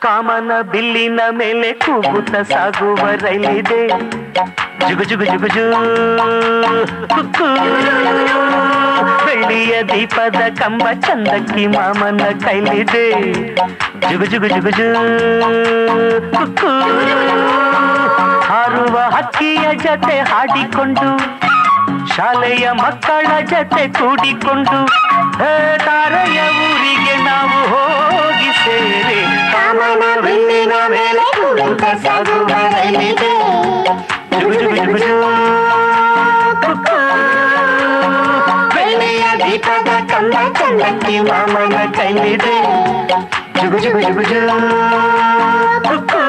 ಕಾಮನ ಬಿಲ್ಲಿನ ಮೇಲೆ ಕೂಗುತ್ತ ಸಾಗುವ ರೈಲಿದೆ ಜುಗು ಜುಗು ಜುಗು ಜು ಕುಕ್ಕು. ಬೆಳ್ಳಿಯ ದೀಪದ ಕಂಬ ಚಂದಕ್ಕಿ ಮಾಮನ ಕೈಲಿದೆ ಜುಗು ಜುಗು ಜುಗು ಜು ಕುಕ್ಕು. ಹಾರುವ ಹಕ್ಕಿಯ ಜೊತೆ ಹಾಡಿಕೊಂಡು ಶಾಲೆಯ ಮಕ್ಕಳ ಜೊತೆ ಕೂಡಿಕೊಂಡು ತಾರೆಯ ಊರಿಗೆ ನಾವು ಹೋಗಿ ಸೇರಿ ಕಾಮನ ಬಿಲ್ಲಿನ ಮೇಲೆ ಕೂಗುತ್ತ ಸಾಗುವ ರೈಲಿದೆ ಜುಗು ಜುಗು ಜುಗು ಜು ಕುಕ್ಕು. ಬೆಳ್ಳಿಯ ದೀಪದ ಕಂಬ ಚಂದಕ್ಕಿ ಮಾಮನ ಕೈಲಿದೆ ಜುಗು ಜುಗು ಜುಗು ಜು ಕುಕ್ಕು.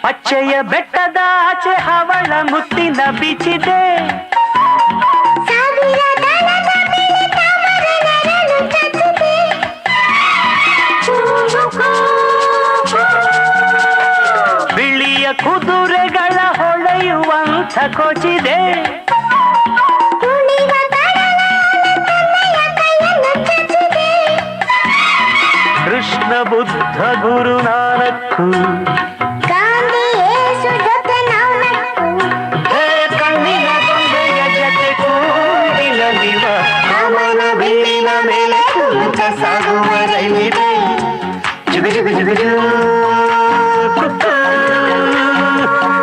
ಪಚ್ಚೆಯ ಬೆಟ್ಟದ ಆಚೆ ಹವಳ ಮುತ್ತಿನ ಬೀಚಿದೆ ಬಿಳಿಯ ಕುದುರೆಗಳ ಹೊಳೆಯುವಂಥ ಕೋಚಿದೆ ಕೃಷ್ಣ ಬುದ್ಧ ಗುರು ನಾನಕ್ಕು ಸಾಗುವ ರೈಲಿದೆ ಜುಗು ಜುಗು ಜುಗು ಜು ಕುಕ್ಕು.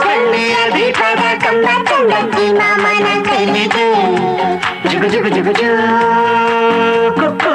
ಬೆಳ್ಳಿಯ ದೀಪದ ಕಂಬ ಚಂದಕ್ಕಿ ಮಾಮನ ಕೈಲಿದೆ ಜುಗು ಜುಗು ಜುಗು ಜು ಕುಕ್ಕು.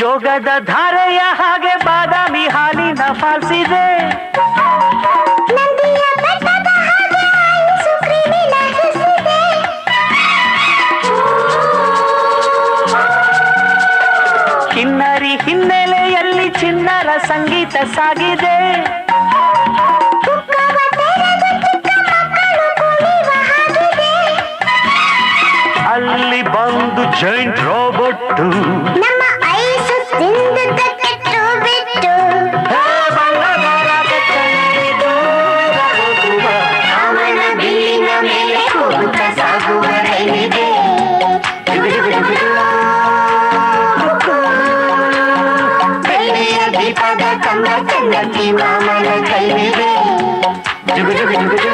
ಜೋಗದ ಧಾರೆಯ ಹಾಗೆ ಬಾದಾಮಿ ಹಾಲಿನ ಫಾಲ್ಸಿದೆ ಕಿನ್ನರಿ ಹಿನ್ನೆಲೆಯಲ್ಲಿ ಚಿನ್ನರ ಸಂಗೀತ ಸಾಗಿದೆ ಅಲ್ಲಿ ಬಂದು ಜೈಂಟ್ ರೋಬೋಟ್ ಸಾಗುವ ರೈಲಿದೆ ಬೆಳ್ಳಿಯ ದೀಪದ ಕಂಬ ಚಂದಕ್ಕಿ ಮಾಮನ ಕೈಲಿದೆ ಜುಗು ಜುಗು ಜುಗು ಜು